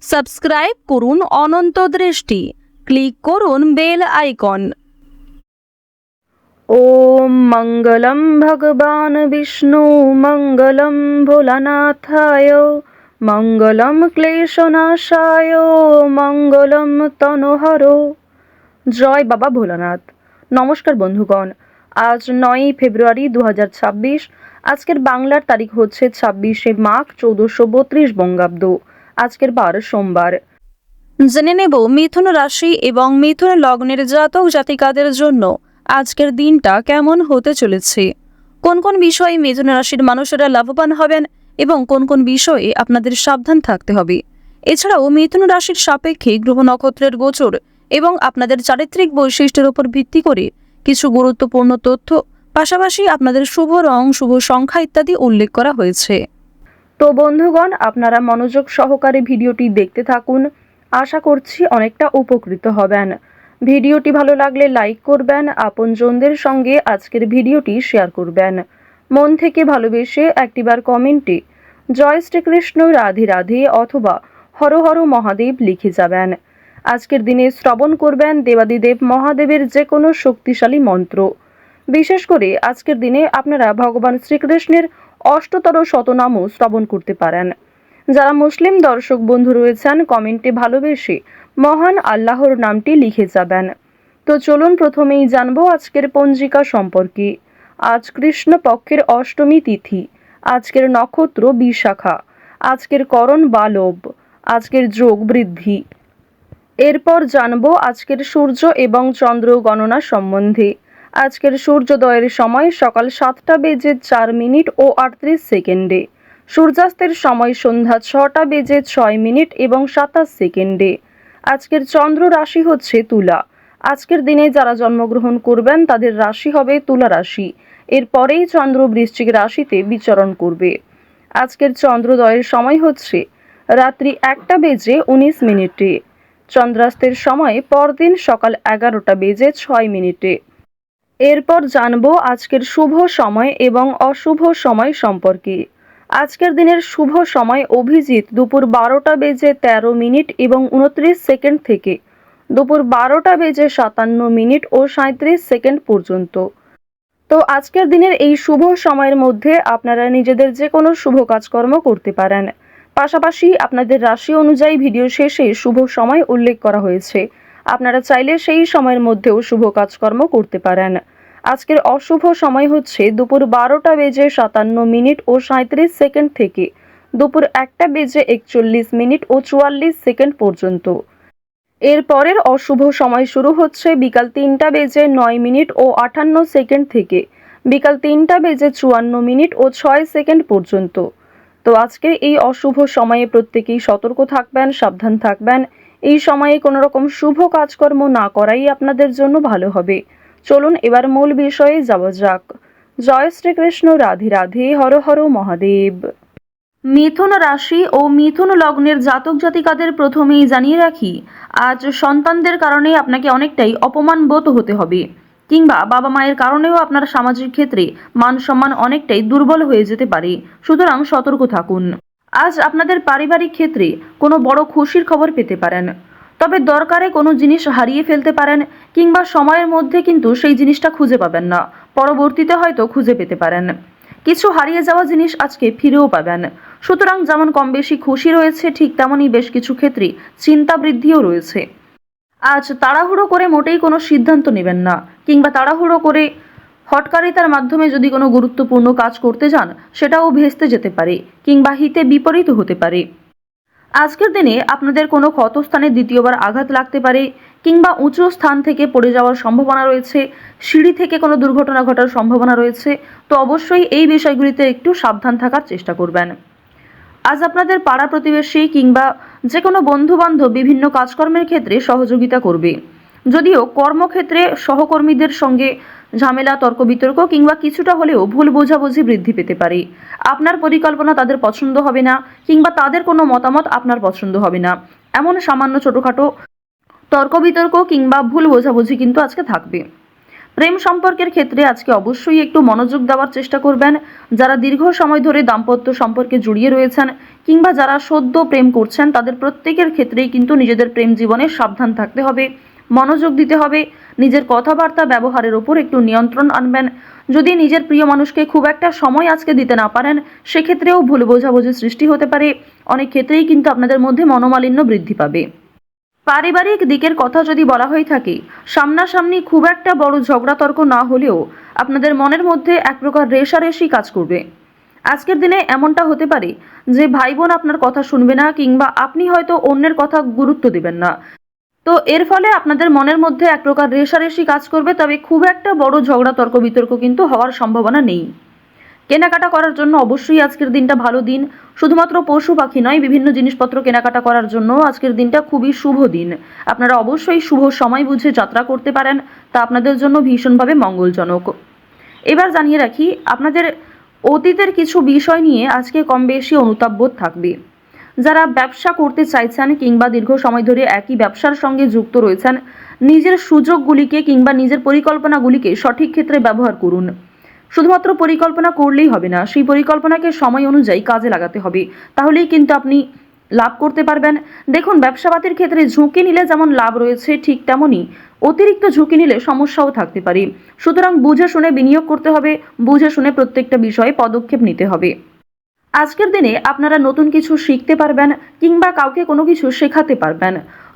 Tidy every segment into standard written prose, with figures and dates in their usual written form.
Subscribe করুন অনন্ত দৃষ্টি, click করুন বেল আইকন। ওম মঙ্গলম ভগবান বিষ্ণু মঙ্গলম ভোলানাথায় মঙ্গলম ক্লেশনাশায় মঙ্গলম তনোহর। জয় বাবা ভোলানাথ। নমস্কার বন্ধুগণ, আজ 9ই ফেব্রুয়ারি 2026। আজকের বাংলার তারিখ হচ্ছে 26শে মাঘ 1432 বঙ্গাব্দ। আজকের বার সোমবার। জেনে নেব মিথুন রাশি এবং মিথুন লগ্নের জাতক জাতিকাদের জন্য আজকের দিনটা কেমন হতে চলেছে, কোন কোন বিষয়ে মিথুন রাশির মানুষেরা লাভবান হবেন এবং কোন কোন বিষয়ে আপনাদের সাবধান থাকতে হবে। এছাড়াও মিথুন রাশির সাপেক্ষে গ্রহ নক্ষত্রের গোচর এবং আপনাদের চারিত্রিক বৈশিষ্ট্যের উপর ভিত্তি করে কিছু গুরুত্বপূর্ণ তথ্য, পাশাপাশি আপনাদের শুভ রং, শুভ সংখ্যা ইত্যাদি উল্লেখ করা হয়েছে। তো বন্ধুগণ, আপনারা মনোযোগ সহকারে ভিডিওটি দেখতে থাকুন। আশা করছি অনেকটা উপকৃত হবেন। ভিডিওটি ভালো লাগলে লাইক করবেন, আপনজনদের সঙ্গে আজকের ভিডিওটি শেয়ার করবেন। মন থেকে ভালোবেসে একটিবার কমেন্টে জয় শ্রীকৃষ্ণ, রাধে রাধে অথবা হর হর মহাদেব লিখে যাবেন। আজকের দিনে শ্রবণ করবেন দেবাদিদেব মহাদেবের যে কোনো শক্তিশালী মন্ত্র। বিশেষ করে আজকের দিনে আপনারা ভগবান শ্রীকৃষ্ণের অষ্টতর শতনামও শ্রবণ করতে পারেন। যারা মুসলিম দর্শক বন্ধু রয়েছেন, কমেন্টে ভালোবেসে মহান আল্লাহর নামটি লিখে যাবেন। তো চলুন প্রথমেই জানবো আজকের পঞ্জিকা সম্পর্কে। আজ কৃষ্ণ পক্ষের অষ্টমী তিথি, আজকের নক্ষত্র বিশাখা, আজকের করণ বালব, আজকের যোগ বৃদ্ধি। এরপর জানবো আজকের সূর্য এবং চন্দ্র গণনা সম্বন্ধে। আজকের সূর্যোদয়ের সময় সকাল 7টা বেজে 4 মিনিট ও 38 সেকেন্ডে, সূর্যাস্তের সময় সন্ধ্যা 6টা বেজে 6 মিনিট এবং 27 সেকেন্ডে। আজকের চন্দ্র রাশি হচ্ছে তুলা। আজকের দিনে যারা জন্মগ্রহণ করবেন তাদের রাশি হবে তুলা রাশি। এরপরেই চন্দ্র বৃশ্চিক রাশিতে বিচরণ করবে। আজকের চন্দ্রোদয়ের সময় হচ্ছে রাত্রি 1টা বেজে 19 মিনিটে। চন্দ্রাস্তের সময় পরদিন সকাল 11টা বেজে 6 মিনিটে। এরপর জানবো আজকের শুভ সময় এবং অশুভ সময় সম্পর্কে। আজকের দিনের শুভ সময় অভিজিৎ দুপুর 12টা বেজে 13 মিনিট এবং 29 সেকেন্ড থেকে দুপুর 12টা বেজে 57 মিনিট ও 37 সেকেন্ড পর্যন্ত। তো আজকের দিনের এই শুভ সময়ের মধ্যে আপনারা নিজেদের যে কোনো শুভ কাজকর্ম করতে পারেন। পাশাপাশি আপনাদের রাশি অনুযায়ী ভিডিও শেষে শুভ সময় উল্লেখ করা হয়েছে, আপনারা চাইলে সেই সময়ের মধ্যেও শুভ কাজকর্ম করতে পারেন। আজকের অশুভ সময় হচ্ছে দুপুর 12টা বেজে 57 মিনিট ও 37 সেকেন্ড থেকে দুপুর 1টা বেজে 41 মিনিট ও 44 সেকেন্ড পর্যন্ত। এর পরের অশুভ সময় শুরু হচ্ছে বিকাল 3টা বেজে 9 মিনিট ও 58 সেকেন্ড থেকে বিকাল 3টা বেজে 54 মিনিট ও 6 সেকেন্ড পর্যন্ত। তো আজকের এই অশুভ সময়ে প্রত্যেকেই সতর্ক থাকবেন, সাবধান থাকবেন। এই সময়ে কোনো রকম শুভ কাজকর্ম না করাই আপনাদের জন্য ভালো হবে। চলুন এবার মূল বিষয়ে যাওয়া যাক। জয় শ্রীকৃষ্ণ, রাধে রাধে, হর হর মহাদেব। মিথুন রাশি ও মিথুন লগ্নের জাতক জাতিকাদের প্রথমেই জানিয়ে রাখি, আজ সন্তানদের কারণে আপনাকে অনেকটাই অপমান বোধ হতে হবে, কিংবা বাবা মায়ের কারণেও আপনার সামাজিক ক্ষেত্রে মান সম্মান অনেকটাই দুর্বল হয়ে যেতে পারে। সুতরাং সতর্ক থাকুন। আজ আপনাদের পারিবারিক ক্ষেত্রে কোনো বড় খুশির খবর পেতে পারেন, তবে দরকারে কোনো জিনিস হারিয়ে ফেলতে পারেন, কিংবা সময়ের মধ্যে কিন্তু সেই জিনিসটা খুঁজে পাবেন না, পরবর্তীতে হয়তো খুঁজে পেতে পারেন। কিছু হারিয়ে যাওয়া জিনিস আজকে ফিরেও পাবেন। সুতরাং যেমন কম বেশি খুশি রয়েছে, ঠিক তেমনই বেশ কিছু ক্ষেত্রে চিন্তা বৃদ্ধিও রয়েছে। আজ তাড়াহুড়ো করে মোটেই কোনো সিদ্ধান্ত নেবেন না, কিংবা তাড়াহুড়ো করে হঠকারিতার মাধ্যমে যদি কোনো গুরুত্বপূর্ণ কাজ করতে যান সেটাও ভেস্তে যেতে পারে, কিংবা হিতে বিপরীত হতে পারে। আজকের দিনে আপনাদের কোনো ক্ষতস্থানে দ্বিতীয়বার আঘাত লাগতে পারে, কিংবা উঁচু স্থান থেকে পড়ে যাওয়ার সম্ভাবনা রয়েছে, সিঁড়ি থেকে কোনো দুর্ঘটনা ঘটার সম্ভাবনা রয়েছে। তো অবশ্যই এই বিষয়গুলিতে একটু সাবধান থাকার চেষ্টা করবেন। আজ আপনাদের পাড়া প্রতিবেশী কিংবা যে কোনো বন্ধু বান্ধব বিভিন্ন কাজকর্মের ক্ষেত্রে সহযোগিতা করবে। যদিও কর্মক্ষেত্রে সহকর্মীদের সঙ্গে ঝামেলা, তর্ক বিতর্ক কিংবা কিছুটা হলেও ভুল বোঝাবুঝি বৃদ্ধি পেতে পারে। আপনার পরিকল্পনা তাদের পছন্দ হবে না, কিংবা তাদের কোনো মতামত আপনার পছন্দ হবে না। এমন সামান্য ছোটোখাটো তর্ক বিতর্ক কিংবা ভুল বোঝাবুঝি কিন্তু আজকে থাকবে। প্রেম সম্পর্কের ক্ষেত্রে আজকে অবশ্যই একটু মনোযোগ দেওয়ার চেষ্টা করবেন। যারা দীর্ঘ সময় ধরে দাম্পত্য সম্পর্কে জড়িয়ে রয়েছেন কিংবা যারা সদ্য প্রেম করছেন তাদের প্রত্যেকের ক্ষেত্রেই কিন্তু নিজেদের প্রেম জীবনে সাবধান থাকতে হবে, মনোযোগ দিতে হবে, নিজের কথাবার্তা ব্যবহারের ওপর একটু নিয়ন্ত্রণ আনবেন। যদি নিজের প্রিয় মানুষকে খুব একটা সময় আজকে দিতে না পারেন সেক্ষেত্রেও ভুল বোঝাবুঝির সৃষ্টি হতে পারে। অনেক ক্ষেত্রেই কিন্তু আপনাদের মধ্যে মনোমালিন্য বৃদ্ধি পাবে। পারিবারিক দিকের কথা যদি বলা হয়ে থাকে, সামনাসামনি খুব একটা বড় ঝগড়া তর্ক না হলেও আপনাদের মনের মধ্যে এক প্রকার রেষারেষি কাজ করবে। আজকের দিনে এমনটা হতে পারে যে ভাই বোন আপনার কথা শুনবে না কিংবা আপনি হয়তো অন্যের কথা গুরুত্ব দিবেন না। তো এর ফলে আপনাদের মনের মধ্যে এক প্রকার রেষারেষি কাজ করবে, তবে খুব একটা বড় ঝগড়া তর্ক বিতর্ক কিন্তু হওয়ার সম্ভাবনা নেই। কেনাকাটা করার জন্য অবশ্যই আজকের দিনটা ভালো দিন। শুধুমাত্র পশু পাখি নয়, বিভিন্ন জিনিসপত্র কেনাকাটা করার জন্য আজকের দিনটা খুবই শুভ দিন। আপনারা অবশ্যই শুভ সময় বুঝে যাত্রা করতে পারেন, তা আপনাদের জন্য ভীষণভাবে মঙ্গলজনক। এবার জানিয়ে রাখি, আপনাদের অতীতের কিছু বিষয় নিয়ে আজকে কম বেশি অনুতাপবোধ থাকবে। যারা ব্যবসা করতে চাইছেন কিংবা দীর্ঘ সময় ধরে একই ব্যবসার সঙ্গে যুক্ত রয়েছেন, নিজের সুযোগগুলিকে কিংবা নিজের পরিকল্পনাগুলিকে সঠিক ক্ষেত্রে ব্যবহার করুন। শুধুমাত্র পরিকল্পনা করলেই হবে না, সেই পরিকল্পনাকে সময় অনুযায়ী কাজে লাগাতে হবে, তাহলেই কিন্তু আপনি লাভ করতে পারবেন। দেখুন, ব্যবসাপাতির ক্ষেত্রে ঝুঁকি নিলে যেমন লাভ রয়েছে, ঠিক তেমনই অতিরিক্ত ঝুঁকি নিলে সমস্যাও থাকতে পারে। সুতরাং বুঝে শুনে বিনিয়োগ করতে হবে, বুঝে শুনে প্রত্যেকটা বিষয়ে পদক্ষেপ নিতে হবে। আজকের দিনে আপনারা নতুন কিছু শিখতে পারবেন কিংবা কাউকে কোনো কিছু শেখাতে পারবেন।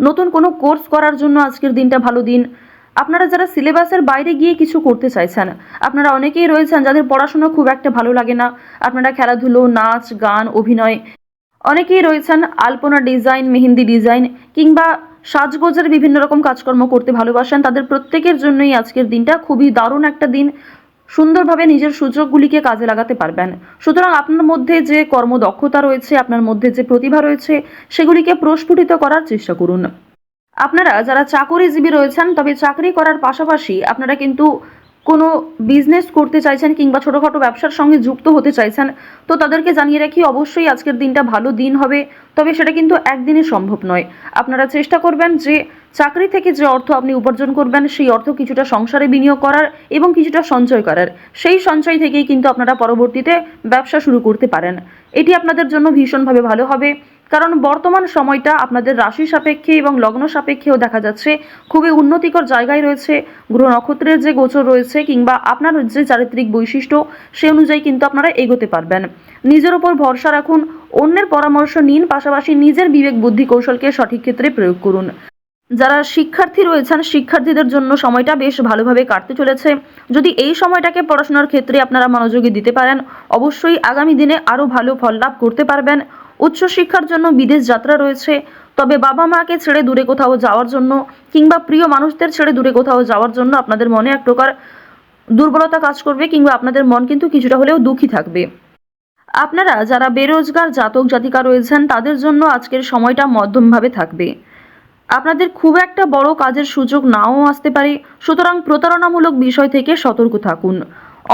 নতুন কোনো কোর্স করার জন্য আজকের দিনটা ভালো দিন। আপনারা যারা সিলেবাসের বাইরে গিয়ে কিছু করতে চাইছেন, আপনারা অনেকেই রয়েছেন যাদের পড়াশোনা খুব একটা ভালো লাগে না, আপনারা খেলাধুলো, নাচ, গান, অভিনয়, অনেকেই রয়েছেন আলপনা ডিজাইন, মেহেন্দি ডিজাইন কিংবা সাজগোজের বিভিন্ন রকম কাজকর্ম করতে ভালোবাসেন, তাদের প্রত্যেকের জন্যই আজকের দিনটা খুবই দারুণ একটা দিন। সুন্দরভাবে নিজের সুযোগগুলিকে কাজে লাগাতে পারবেন। সুতরাং আপনার মধ্যে যে কর্মদক্ষতা রয়েছে, আপনার মধ্যে যে প্রতিভা রয়েছে, সেগুলিকে প্রস্ফুটিত করার চেষ্টা করুন। আপনারা যারা চাকরিজীবী রয়েছেন, তবে চাকরি করার পাশাপাশি আপনারা কিন্তু কোনো বিজনেস করতে চাইছেন কিংবা ছোটোখাটো ব্যবসার সঙ্গে যুক্ত হতে চাইছেন, তো তাদেরকে জানিয়ে রাখি অবশ্যই আজকের দিনটা ভালো দিন হবে, তবে সেটা কিন্তু একদিনে সম্ভব নয়। আপনারা চেষ্টা করবেন যে চাকরি থেকে যে অর্থ আপনি উপার্জন করবেন সেই অর্থ কিছুটা সংসারে বিনিয়োগ করার এবং কিছুটা সঞ্চয় করার। সেই সঞ্চয় থেকেই কিন্তু আপনারা পরবর্তীতে ব্যবসা শুরু করতে পারেন। এটি আপনাদের জন্য ভীষণভাবে ভালো হবে, কারণ বর্তমান সময়টা আপনাদের রাশি সাপেক্ষে এবং লগ্ন সাপেক্ষেও দেখা যাচ্ছে খুবই উন্নতিকর জায়গায় রয়েছে। গ্রহ নক্ষত্রের যে গোচর রয়েছে কিংবা আপনার যে চারিত্রিক বৈশিষ্ট্য, সে অনুযায়ী কিন্তু আপনারা এগোতে পারবেন। নিজের উপর ভরসা রাখুন, অন্যের পরামর্শ নিন, পাশাপাশি নিজের বিবেক বুদ্ধি কৌশলকে সঠিক ক্ষেত্রে প্রয়োগ করুন। যারা শিক্ষার্থী রয়েছেন, শিক্ষার্থীদের জন্য সময়টা বেশ ভালোভাবে কাটতে চলেছে। যদি এই সময়টাকে পড়াশোনার ক্ষেত্রে আপনারা মনোযোগী দিতে পারেন, অবশ্যই আগামী দিনে আরও ভালো ফল লাভ করতে পারবেন। উচ্চশিক্ষার জন্য বিদেশ যাত্রা রয়েছে, তবে বাবা মাকে ছেড়ে দূরে কোথাও যাওয়ার জন্য কিংবা প্রিয় মানুষদের ছেড়ে দূরে কোথাও যাওয়ার জন্য আপনাদের মনে এক প্রকার দুর্বলতা কাজ করবে কিংবা আপনাদের মন কিন্তু কিছুটা হলেও দুঃখী থাকবে। আপনারা যারা বেরোজগার জাতক জাতিকা রয়েছেন, তাদের জন্য আজকের সময়টা মধ্যমভাবে থাকবে। আপনাদের খুব একটা বড় কাজের সুযোগ নাও আসতে পারে, সুতরাং প্রতারণামূলক বিষয় থেকে সতর্ক থাকুন।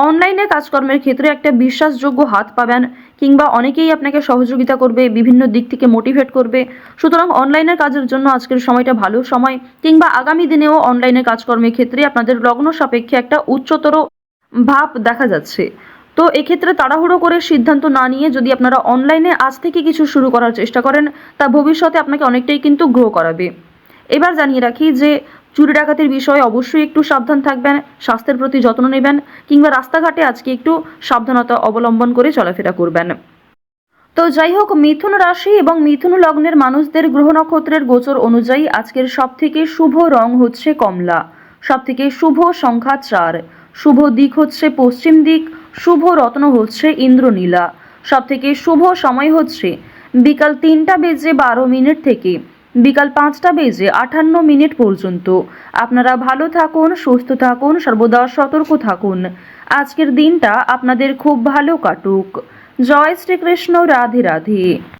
অনলাইনে কাজকর্মের ক্ষেত্রে একটা বিশ্বাসযোগ্য হাত পাবেন কিংবা অনেকেই আপনাকে সহযোগিতা করবে, বিভিন্ন দিক থেকে মোটিভেট করবে। সুতরাং অনলাইনের কাজের জন্য আজকের সময়টা ভালো সময়, কিংবা আগামী দিনেও অনলাইনে কাজকর্মের ক্ষেত্রে আপনাদের লগ্ন সাপেক্ষে একটা উচ্চতর ভাব দেখা যাচ্ছে। তো এক্ষেত্রে তাড়াহুড়ো করে সিদ্ধান্ত না নিয়ে যদি আপনারা অনলাইনে আজ থেকে কিছু শুরু করার চেষ্টা করেন, তা ভবিষ্যতে আপনাকে অনেকটাই কিন্তু গ্রো করাবে। এবার জানিয়ে রাখি যে চুরি ডাকাতির বিষয়ে অবশ্যই একটু সাবধান থাকবেন, স্বাস্থ্যের প্রতি যত্ন নেবেন কিংবা রাস্তাঘাটে আজকে একটু সাবধানতা অবলম্বন করে চলাফেরা করবেন। তো যাই হোক, মিথুন রাশি এবং মিথুন লগ্নের মানুষদের গ্রহ নক্ষত্রের গোচর অনুযায়ী আজকের সবথেকে শুভ রং হচ্ছে কমলা, সবথেকে শুভ সংখ্যা 4, শুভ দিক হচ্ছে পশ্চিম দিক, শুভ রত্ন হচ্ছে ইন্দ্রনীলা, সবথেকে শুভ সময় হচ্ছে বিকাল 3:12 থেকে বিকাল 5:58 পর্যন্ত। আপনারা ভালো থাকুন, সুস্থ থাকুন, সর্বদা সতর্ক থাকুন। আজকের দিনটা আপনাদের খুব ভালো কাটুক। জয় শ্রীকৃষ্ণ, রাধে রাধে।